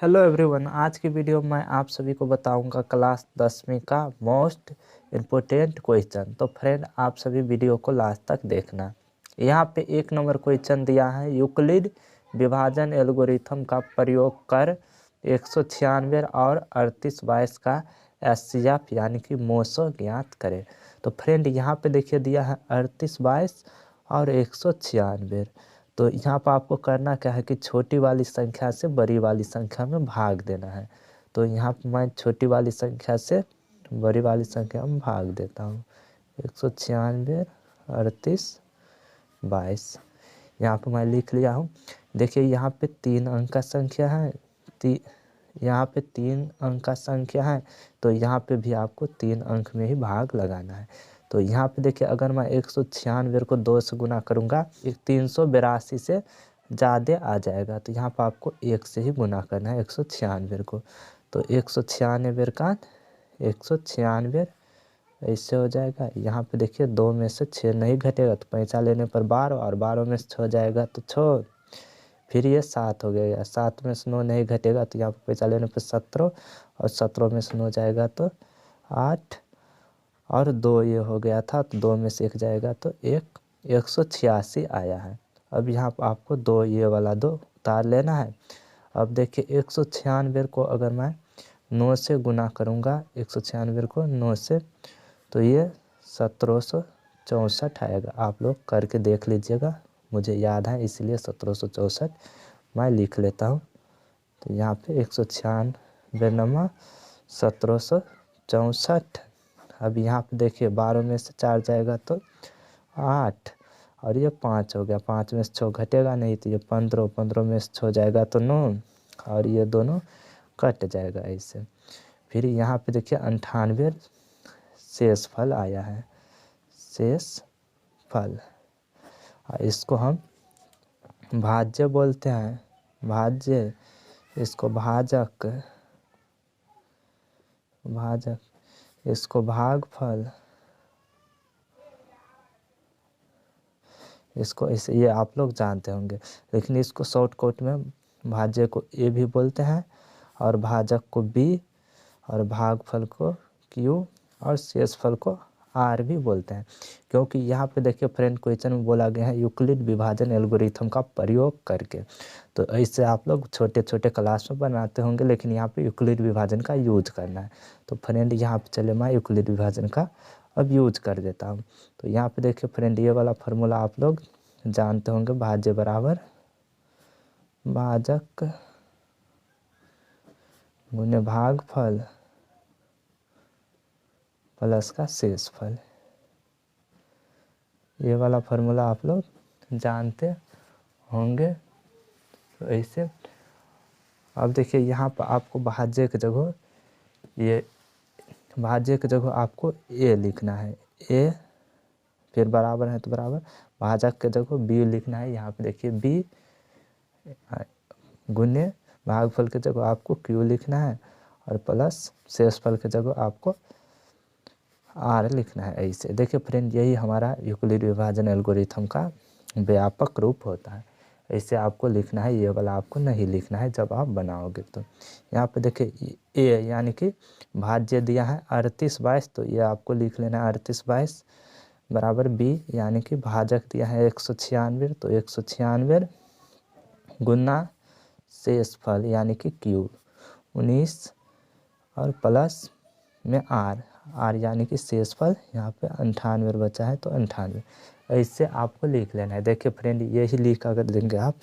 Hello everyone, आज की video में आप सभी को बताऊंगा क्लास 10वीं का मोस्ट इम्पोर्टेंट क्वेश्चन। तो फ्रेंड, आप सभी वीडियो को लास्ट तक देखना। यहाँ पे 1 नंबर क्वेश्चन दिया है, यूक्लिड विभाजन एल्गोरिथम का प्रयोग कर 196 और 38/22 का एचसीएफ यानी कि मोसो ज्ञात करें। तो फ्रेंड, यहाँ पे देखिए दिया है 38/22 और 196। तो यहाँ पर आपको करना क्या है कि छोटी वाली संख्या से बड़ी वाली संख्या में भाग देना है। तो यहाँ पर मैं छोटी वाली संख्या से बड़ी वाली संख्या में भाग देता हूँ। 196 38/22 यहाँ पर मैं लिख लिया हूँ। देखिए यहाँ पे 3 अंक का संख्या है, यहाँ पे 3 अंक का संख्या है, तो यहाँ पे भी आपको 3 अंक में ही भाग लगाना है। तो यहाँ पे देखिए, अगर मैं 196 को 2 से गुना करूँगा 382 से ज़्यादा आ जाएगा। तो यहाँ पर आपको 1 से ही गुना करना है 196 को। तो 196 का 196 ऐसे हो जाएगा। यहाँ पे देखिए 2 में से 6 नहीं घटेगा तो 5 लेने पर 12, और 12 में से 6 जाएगा तो 6, फिर ये 7 हो गया। 7 में से 9 नहीं घटेगा तो यहाँ पर 5 लेने पर 17, और 17 में से 9 जाएगा तो 8, और 2 ये हो गया था तो 2 में से 1 जाएगा तो 186 आया है। अब यहाँ पर आपको 2 ये वाला 2 उतार लेना है। अब देखिए 196 को अगर मैं 9 से गुना करूँगा, 196 को 9 से, तो ये 1764 आएगा। आप लोग करके देख लीजिएगा, मुझे याद है इसलिए 1764 मैं लिख लेता हूँ। तो यहाँ पे 196 नमा 1764। अब यहाँ पे देखिए 12 में से 4 जाएगा तो 8, और ये 5 हो गया। 5 में से 6 घटेगा नहीं तो ये 15, 15 में से 6 जाएगा तो 9, और ये दोनों कट जाएगा ऐसे। फिर यहाँ पे देखिए 98 शेष फल आया है, शेष फल। इसको हम भाज्य बोलते हैं, भाज्य। इसको भाजक, इसको भागफल, इसको इसे ये आप लोग जानते होंगे, लेकिन इसको शॉर्टकट में भाज्य को ए भी बोलते हैं, और भाजक को बी, और भागफल को क्यू, और शेषफल को आर भी बोलते हैं। क्योंकि यहाँ पे देखिए फ्रेंड, क्वेश्चन में बोला गया है यूक्लिड विभाजन एल्गोरिथम का प्रयोग करके। तो ऐसे आप लोग छोटे छोटे क्लास में बनाते होंगे, लेकिन यहाँ पे यूक्लिड विभाजन का यूज करना है। तो फ्रेंड यहाँ पे चले मैं यूक्लिड विभाजन का अब यूज कर देता हूँ। तो यहाँ पे देखिए फ्रेंड, ये वाला फार्मूला आप लोग जानते होंगे, भाज्य बराबर भाजक गुने भागफल प्लस का शेषफल। ये वाला फार्मूला आप लोग जानते होंगे। तो ऐसे अब देखिए यहाँ पर आपको भाज्य की जगह, ये भाज्य की जगह आपको ए लिखना है, ए, फिर बराबर है तो बराबर, भाजक के जगह बी लिखना है। यहाँ पे देखिए बी गुने भागफल के जगह आपको क्यू लिखना है, और प्लस शेषफल के जगह आपको आर लिखना है। ऐसे देखिए फ्रेंड, यही हमारा यूक्लिड विभाजन एल्गोरिथम का व्यापक रूप होता है। ऐसे आपको लिखना है, ये वाला आपको नहीं लिखना है जब आप बनाओगे। तो यहाँ पे देखिए ए यानी कि भाज्य दिया है 38/22, तो ये आपको लिख लेना है 38/22 बराबर बी, यानी कि भाजक दिया है 196, तो 196 गुना शेषफल यानी कि क्यू 19, और प्लस में आर यानी कि शेषफल, यहाँ पे 98 बचा है तो 98। ऐसे आपको लिख लेना है। देखिए फ्रेंड, यही लिख अगर देंगे आप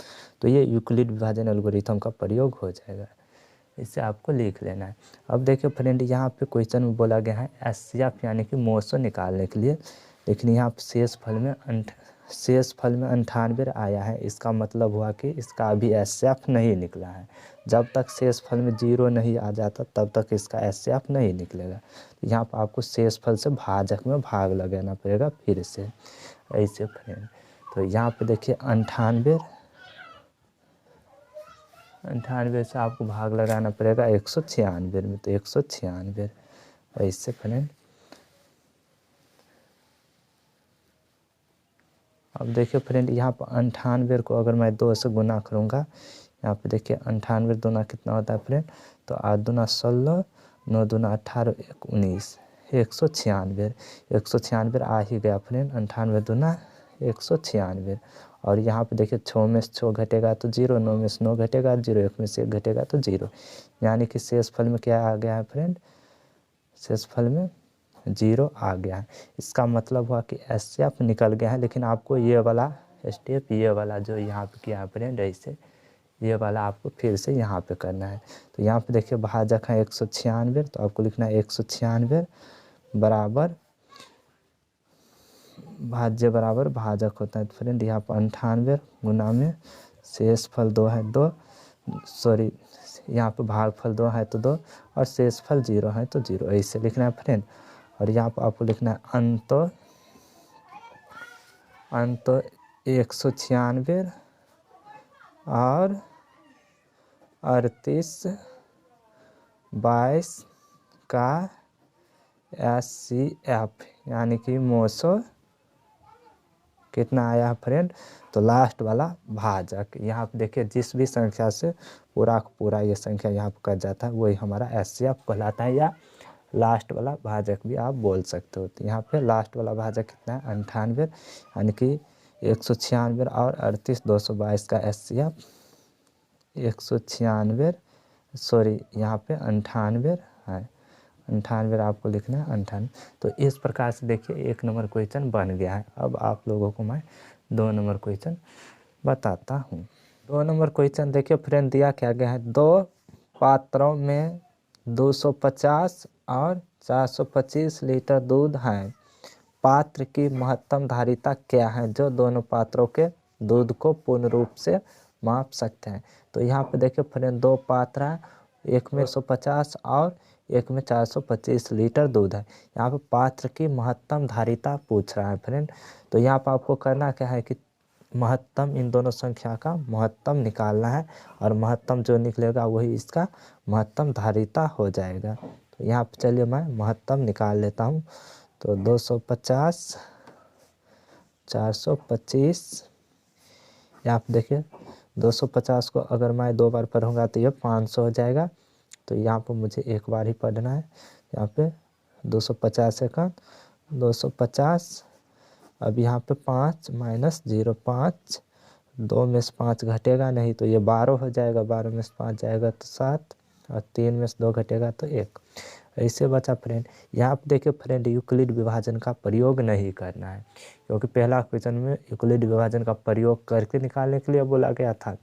तो ये यूक्लिड विभाजन एल्गोरिथम का प्रयोग हो जाएगा। इसे आपको लिख लेना है। अब देखिए फ्रेंड, यहाँ पे क्वेश्चन में बोला गया है एचसीएफ यानी कि मोसो निकालने के लिए, लेकिन यहाँ पे शेषफल में 98 आया है। इसका मतलब हुआ कि इसका अभी एचसीएफ नहीं निकला है। जब तक शेषफल में 0 नहीं आ जाता तब तक इसका एचसीएफ नहीं निकलेगा। तो यहाँ पर आपको शेषफल से भाजक में भाग लगाना पड़ेगा फिर से, ऐसे फ्रेंड। तो यहाँ पे देखिए 98 से आपको भाग लगाना पड़ेगा 196 में, तो 196 ऐसे फ्रेंड। अब देखिए फ्रेंड, यहाँ पर 98 को अगर मैं 2 से गुना करूँगा यहाँ पे देखिए 98 दूना कितना होता है फ्रेंड, तो 8 दूना 16, 9 दूना 18, 1 19, 196। 196 आ ही गया फ्रेंड, 98 दूना 196। और यहाँ पे देखिए 6 में से 6 घटेगा तो 0, 9 में से 9 घटेगा 0, 1 में से 1 घटेगा तो 0, यानी कि शेष फल में क्या आ गया है फ्रेंड, शेष फल में 0 आ गया है। इसका मतलब हुआ कि एचसीएफ निकल गया है, लेकिन आपको ये वाला स्टेप, ये वाला जो यहाँ पे किया है फ्रेंड ऐसे, ये वाला आपको फिर से यहाँ पे करना है। तो यहाँ पे देखिए भाजक है 196, तो आपको लिखना है 196 बराबर भाज्य बराबर भाजक होता है। तो फ्रेंड यहाँ पर 98 गुना में शेष फल 2 है 2, सॉरी यहाँ पर भागफल 2 है तो 2, और शेष फल 0 है तो 0, ऐसे लिखना है फ्रेंड। और यहाँ पर आपको लिखना है अंत 196 और 38 22 का एचसीएफ, यानी कि मोसो कितना आया फ्रेंड, तो लास्ट वाला भाजक। यहाँ पे देखिए जिस भी संख्या से पूरा पूरा ये संख्या यहाँ पर कट जाता है वही हमारा एचसीएफ कहलाता है, या लास्ट वाला भाजक भी आप बोल सकते हो। तो यहाँ पे लास्ट वाला भाजक कितना है 98, यानी कि 196 और 38 222 का एचसीएफ 196, सॉरी यहाँ पे 98 है, 98 आपको लिखना है 98। तो इस प्रकार से देखिए 1 नंबर क्वेश्चन बन गया है। अब आप लोगों को मैं 2 नंबर क्वेश्चन बताता हूँ। 2 नंबर क्वेश्चन देखिए फ्रेंड दिया क्या गया है, 2 पात्रों में 250 और 425 लीटर दूध है, पात्र की महत्तम धारिता क्या है जो दोनों पात्रों के दूध को पूर्ण रूप से माप सकते हैं। तो यहाँ पे देखिए फ्रेंड 2 पात्र हैं, एक में 150 और एक में 425 लीटर दूध है। यहाँ पे पात्र की महत्तम धारिता पूछ रहा है फ्रेंड। तो यहाँ पर आपको करना क्या है कि महत्तम, इन दोनों संख्या का महत्तम निकालना है, और महत्तम जो निकलेगा वही इसका महत्तम धारिता हो जाएगा। तो यहाँ पे चलिए मैं महत्तम निकाल लेता हूँ। तो 250 425, यहाँ पे देखिए 250 को अगर मैं 2 बार पढ़ूंगा तो ये 500 हो जाएगा। तो यहाँ पर मुझे एक बार ही पढ़ना है। यहाँ पे 250 सेकंड 250, अब यहाँ पे 5 माइनस 0 5, 2 में से 5 घटेगा नहीं तो ये 12 हो जाएगा, 12 में से 5 जाएगा तो 7, और 3 में से 2 घटेगा तो 1, ऐसे बचा फ्रेंड। यहाँ पे देखिए फ्रेंड यूक्लिड विभाजन का प्रयोग नहीं करना है, क्योंकि पहला क्वेश्चन में यूक्लिड विभाजन का प्रयोग करके निकालने के लिए बोला गया था,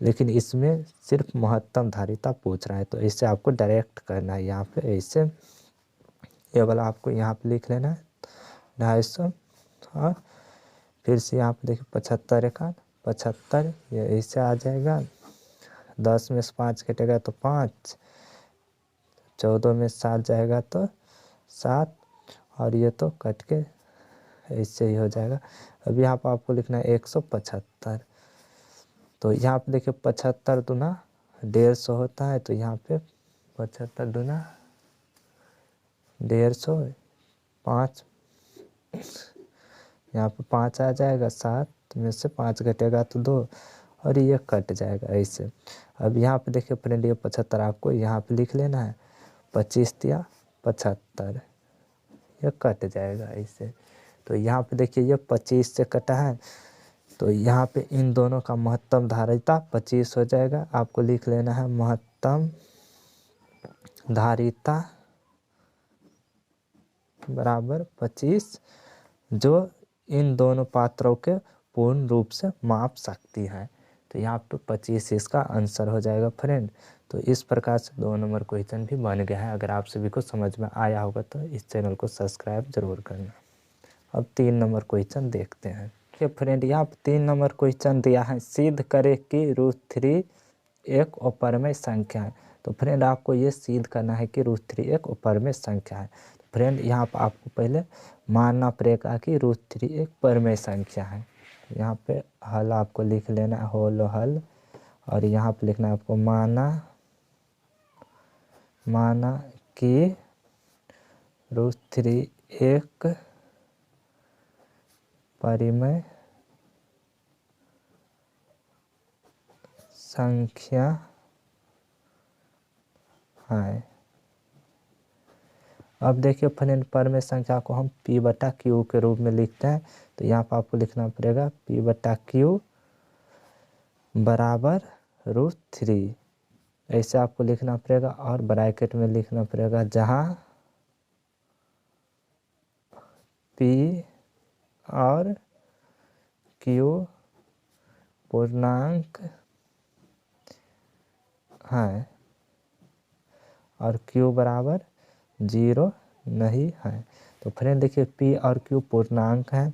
लेकिन इसमें सिर्फ महत्तम धारिता पूछ रहा है। तो इससे आपको डायरेक्ट करना है, यहाँ पे ऐसे ये वाला आपको यहाँ पे लिख लेना है 250, और फिर से यहाँ पे देखिए 75 एकान 75, ये ऐसे आ जाएगा। 10 में से 5 घटेगा तो 5, 14 में 7 जाएगा तो 7, और ये तो कट के ऐसे ही हो जाएगा। अब यहाँ पर आपको लिखना है 175। तो यहाँ पे देखिए 75 दूना 150 होता है, तो यहाँ पे 75 दूना 150, 5 यहाँ पे 5 आ जाएगा, 7 में से 5 घटेगा तो 2, और ये कट जाएगा ऐसे। अब यहाँ पे देखिए फ्रेंड ये 75 आपको यहाँ पे लिख लेना है, 25 या 75, ये कट जाएगा ऐसे। तो यहाँ पे देखिए ये 25 से कटा है, तो यहाँ पे इन दोनों का महत्तम धारिता 25 हो जाएगा। आपको लिख लेना है महत्तम धारिता बराबर 25, जो इन दोनों पात्रों के पूर्ण रूप से माप सकती है। तो यहाँ पे 25 इसका आंसर हो जाएगा फ्रेंड। तो इस प्रकार से 2 नंबर क्वेश्चन भी बन गया है। अगर आप सभी को समझ में आया होगा तो इस चैनल को सब्सक्राइब जरूर करना। अब 3 नंबर क्वेश्चन देखते हैं। देखिए फ्रेंड यहाँ पे 3 नंबर क्वेश्चन दिया है, सिद्ध करे कि √3 एक अपरमेय संख्या है। तो फ्रेंड आपको ये सिद्ध करना है कि √3 एक अपरमेय संख्या है। फ्रेंड यहाँ पर आपको पहले मानना पड़ेगा कि √3 एक परमेय संख्या है। यहाँ पे हल आपको लिख लेना है, होल हल, और यहाँ पे लिखना है आपको माना कि √3 एक परिमेय संख्या है। अब देखिए फ्रेंड, परमेय संख्या को हम p बटा क्यू के रूप में लिखते हैं, तो यहाँ पर आपको लिखना पड़ेगा p बटा क्यू बराबर √3, ऐसे आपको लिखना पड़ेगा। और ब्रैकेट में लिखना पड़ेगा जहाँ p और q पूर्णांक है और q बराबर 0 नहीं है। तो फ्रेंड देखिए, p और q पूर्णांक है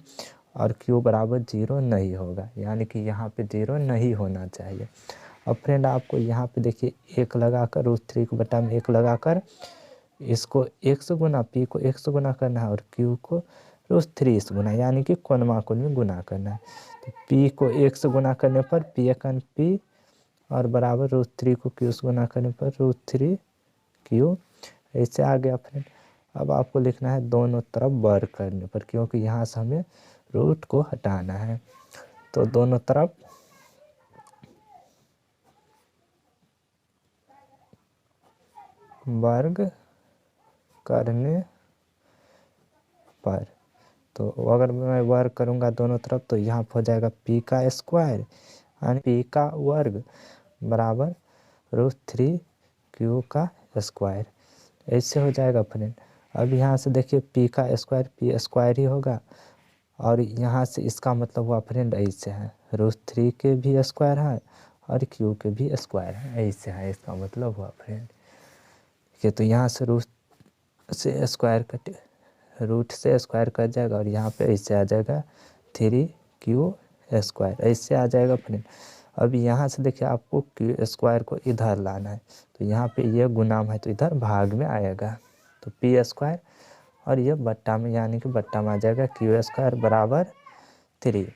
और q बराबर 0 नहीं होगा, यानी कि यहाँ पे 0 नहीं होना चाहिए। अब फ्रेंड आपको यहाँ पे देखिए 1 लगाकर √3 को बटा में 1 लगाकर इसको 1 से गुना, p को 1 से गुना करना है और q को √3 से गुना, यानी कि कोणमाकोण में गुना करना है। तो p को 1 से गुना करने पर p एकन p और बराबर √3 को q से गुना करने पर √3q, ऐसे आ गया फ्रेंड। अब आपको लिखना है दोनों तरफ वर्ग करने पर, क्योंकि यहाँ से हमें रूट को हटाना है। तो दोनों तरफ वर्ग करने पर, तो अगर मैं वर्ग करूँगा दोनों तरफ तो यहाँ पर हो जाएगा p का स्क्वायर यानी p का वर्ग बराबर √3q का स्क्वायर, ऐसे हो जाएगा फ्रेंड। अब यहाँ से देखिए p का स्क्वायर p स्क्वायर ही होगा और यहाँ से इसका मतलब हुआ फ्रेंड ऐसे है, √3 के भी स्क्वायर है और q के भी स्क्वायर है, ऐसे है इसका मतलब हुआ फ्रेंड। ठीक है, तो यहाँ से रूट से स्क्वायर कट जाएगा और यहाँ पे ऐसे आ जाएगा 3q स्क्वायर, ऐसे आ जाएगा फ्रेंड। अब यहाँ से देखिए आपको q स्क्वायर को इधर लाना है, तो यहाँ पे ये गुणाम है तो इधर भाग में आएगा, तो p स्क्वायर और ये बट्टा में, यानी कि बट्टा में आ जाएगा q स्क्वायर बराबर 3,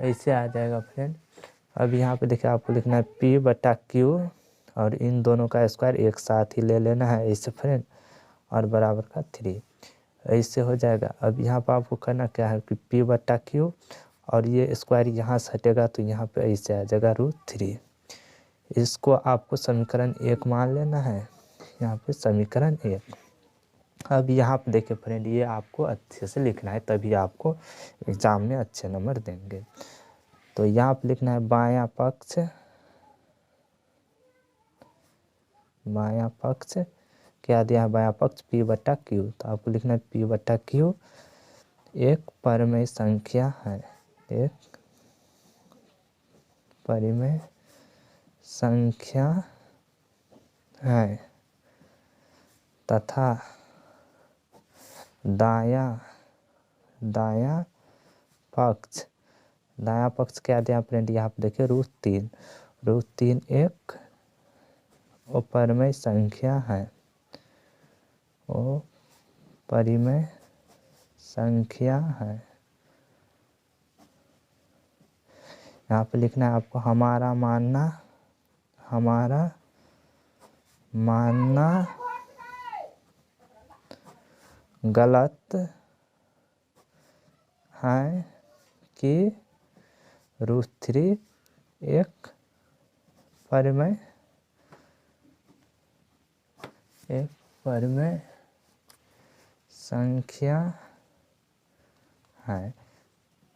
ऐसे आ जाएगा फ्रेंड। अब यहाँ पे देखिए आपको लिखना है p बटा q और इन दोनों का स्क्वायर एक साथ ही ले लेना है ऐसे फ्रेंड, और बराबर का 3, ऐसे हो जाएगा। अब यहाँ पर आपको करना क्या है कि p बटा q और ये स्क्वायर यहाँ से हटेगा तो यहाँ पे ऐसे आ जाएगा √3, इसको आपको समीकरण 1 मान लेना है, यहाँ पे समीकरण 1। अब यहाँ पे देखिए फ्रेंड, ये आपको अच्छे से लिखना है तभी आपको एग्ज़ाम में अच्छे नंबर देंगे। तो यहाँ पे लिखना है बायां पक्ष क्या दिया है, बायां पक्ष p बटा q, तो आपको लिखना है p बटा q एक परमेय संख्या है, एक परिमेय संख्या है तथा दायां पक्ष क्या दिया फ्रेंड, यहाँ पे देखिए √3 एक अपरिमेय संख्या है, वो परिमेय संख्या है। यहाँ पे लिखना है आपको हमारा मानना गलत है कि √3 एक परिमेय संख्या है।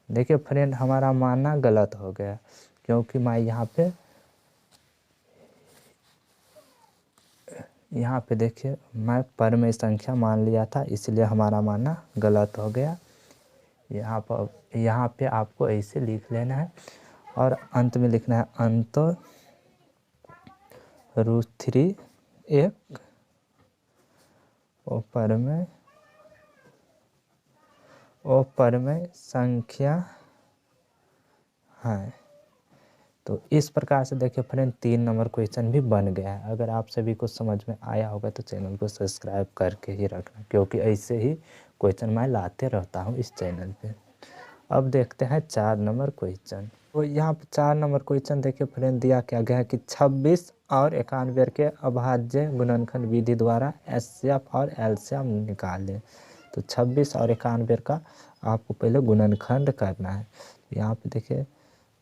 देखिए फ्रेंड, हमारा मानना गलत हो गया क्योंकि मैं यहाँ पे देखिए मैं परमेय संख्या मान लिया था, इसलिए हमारा मानना गलत हो गया। यहाँ पे आपको ऐसे लिख लेना है और अंत में लिखना है अंत √3 एक अपरिमेय संख्या है। तो इस प्रकार से देखिए फ्रेंड 3 नंबर क्वेश्चन भी बन गया है। अगर आप सभी को समझ में आया होगा तो चैनल को सब्सक्राइब करके ही रखना, क्योंकि ऐसे ही क्वेश्चन मैं लाते रहता हूँ इस चैनल पे। अब देखते हैं 4 नंबर क्वेश्चन। तो यहाँ पे 4 नंबर क्वेश्चन देखिए फ्रेंड दिया क्या गया है कि 26 और 91 के अभाज्य गुणनखंड विधि द्वारा एचसीएफ और एलसीएम निकालें। तो 26 और 91 का आपको पहले गुणनखंड करना है। यहाँ पे देखिए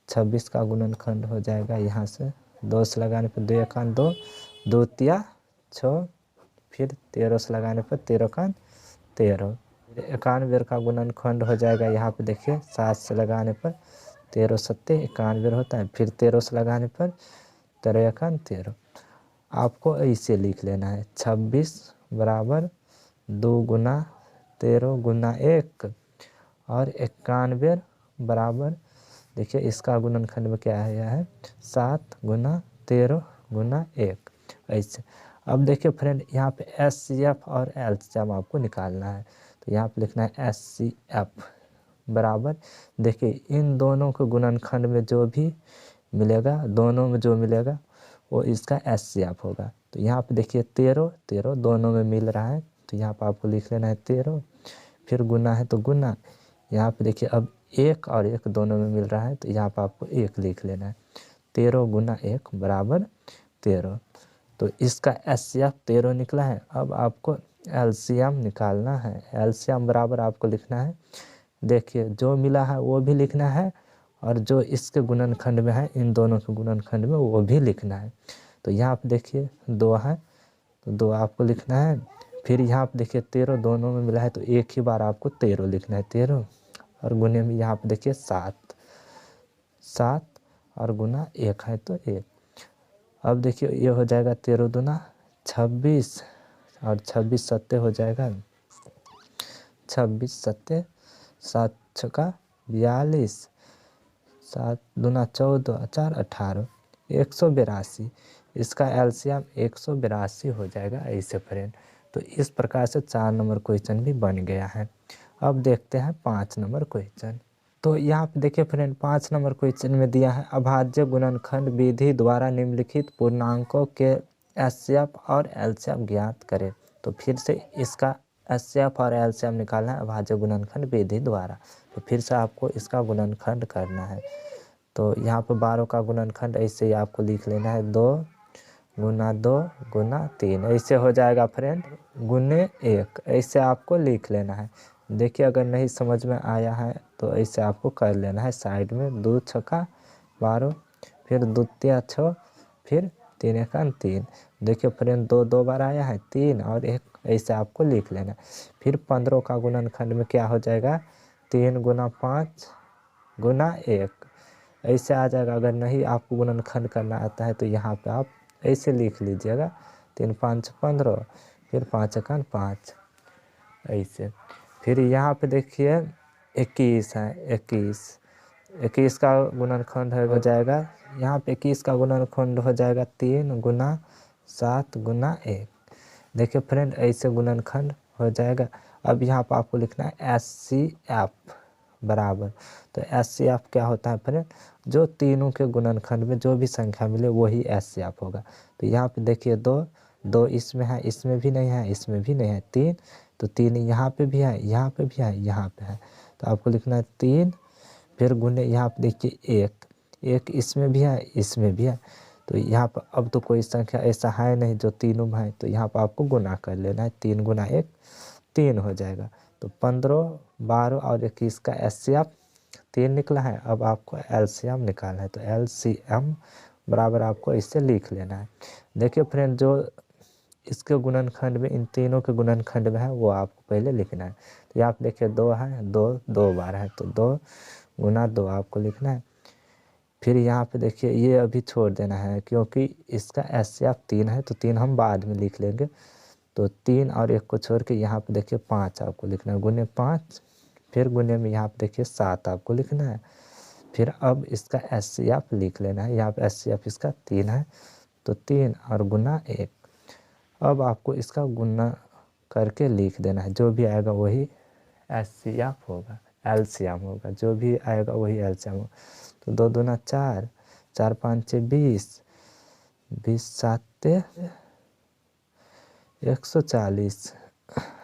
26 का गुणनखंड हो जाएगा यहाँ से 2 से लगाने पर 2 एकान 2, 2 तिया 6, फिर 13 से लगाने पर 13 का 13। 91 का गुणनखंड हो जाएगा यहाँ पे देखिए 7 से लगाने पर 13 सत्ते 91 होता है, फिर 13 से लगाने पर 13 एकान 13। आपको ऐसे लिख लेना है 26 बराबर 2 गुना 13 गुना 1 और 91 बराबर देखिए इसका गुणनखंड में क्या है, यह है 7 गुना 13 गुना 1 ऐसे। अब देखिए फ्रेंड यहाँ पे SCF और LCM आपको निकालना है, तो यहाँ पे लिखना है SCF बराबर देखिए इन दोनों के गुणनखंड में जो भी मिलेगा, दोनों में जो मिलेगा वो इसका SCF होगा। तो यहाँ पे देखिए 13 13 दोनों में मिल रहा है, तो यहाँ पे आपको लिख लेना है 13, फिर गुना है तो गुना, यहाँ पे देखिए अब 1 और 1 दोनों में मिल रहा है, तो यहाँ पे आपको 1 लिख लेना है। 13 गुना 1 बराबर 13, तो इसका SCF 13 निकला है। अब आपको LCM निकालना है। LCM बराबर आपको लिखना है, देखिए जो मिला है वो भी लिखना है और जो इसके गुणनखंड में है इन दोनों के गुणनखंड में वो भी लिखना है। तो यहाँ पे देखिए 2 है तो 2 आपको लिखना है, फिर यहाँ पे देखिए 13 दोनों में मिला है तो एक ही बार आपको 13 लिखना है 13, और गुने में यहाँ पे देखिए 7 7 और गुना 1 है तो 1। अब देखिए ये हो जाएगा 13 दूना 26 और 26 सत्ते हो जाएगा 26 सत्ते 7 छक्का 42, 7 दूना 14 4 18 182। इसका LCM 182 हो जाएगा ऐसे फ्रेंड। तो इस प्रकार से 4 नंबर क्वेश्चन भी बन गया है। अब देखते हैं 5 नंबर क्वेश्चन। तो यहाँ पे देखिए फ्रेंड 5 नंबर क्वेश्चन में दिया है अभाज्य गुणनखंड विधि द्वारा निम्नलिखित पूर्णांकों के SCF और LCM ज्ञात करें। तो फिर से इसका SCF और LCM निकालना है अभाज्य गुणनखंड विधि द्वारा, तो फिर से आपको इसका गुणनखंड करना है। तो यहाँ पर 12 का गुणनखंड ऐसे ही आपको लिख लेना है 2 गुना 2 गुना 3 ऐसे हो जाएगा फ्रेंड, गुने 1 ऐसे आपको लिख लेना है। देखिए अगर नहीं समझ में आया है तो ऐसे आपको कर लेना है साइड में 2 छक्का 12, फिर 2 तिया 6, फिर 3 एकान 3। देखिए फ्रेंड 2 2 बार आया है 3 और 1 ऐसे आपको लिख लेना। फिर 15 का गुणनखंड में क्या हो जाएगा 3 गुना 5 गुना 1 ऐसे आ जाएगा। अगर नहीं आपको गुणनखंड करना आता है तो यहाँ पे आप ऐसे लिख लीजिएगा 3 5 15, फिर 5 एकान 5 ऐसे। फिर यहाँ पे देखिए 21 है 21 का गुणनखंड हो जाएगा, यहाँ पे 21 का गुणनखंड हो जाएगा 3 गुना 7 गुना 1। देखिए फ्रेंड ऐसे गुणनखंड हो जाएगा। अब यहाँ पर आपको लिखना है SCF बराबर, तो SCF क्या होता है फ्रेंड, जो तीनों के गुणनखंड में जो भी संख्या मिले वही SCF होगा। तो यहाँ पे देखिए 2 2 इसमें है, इसमें भी नहीं है, इसमें भी नहीं है, 3 तो 3 यहाँ पे भी है, यहाँ पे भी है, यहाँ पे है, तो आपको लिखना है 3, फिर गुने यहाँ पे देखिए 1 इसमें भी है, इसमें भी है। तो यहाँ पर अब तो कोई संख्या ऐसा है नहीं जो तीनों में है, तो यहाँ पर आपको गुना कर लेना है 3 गुना 1 3 हो जाएगा। तो 15 12 और 21 का SCF 3 निकला है। अब आपको LCM निकालना है, तो LCM बराबर आपको इससे लिख लेना है। देखिए फ्रेंड जो इसके गुणनखंड में इन तीनों के गुणनखंड में है वो आपको पहले लिखना है। तो यहाँ पे देखिए 2 है 2 2 बार है, तो 2 गुना 2 आपको लिखना है। फिर यहाँ पे देखिए ये अभी छोड़ देना है क्योंकि इसका SCF 3 है, तो 3 हम बाद में लिख लेंगे। तो 3 और 1 को छोड़ के यहाँ पे देखिए 5 आपको लिखना है, गुने 5, फिर गुने में यहाँ पे देखिए 7 आपको लिखना है। फिर अब इसका SCF लिख लेना है, यहाँ पे SCF इसका 3 है, तो 3 और गुना 1। अब आपको इसका गुना करके लिख देना है, जो भी आएगा वही SCF होगा, LCM होगा, जो भी आएगा वही LCM होगा। तो 2 दूना 4 4 5 20 20 7 140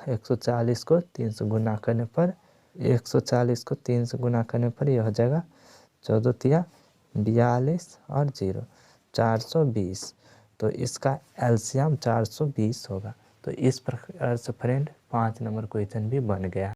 140 को 3 से गुना करने पर 140 को 3 से गुना करने पर यह हो जाएगा 14 तिया 42 और 0 420। तो इसका LCM 420 होगा। तो इस प्रकार से फ्रेंड 5 नंबर क्वेश्चन भी बन गया।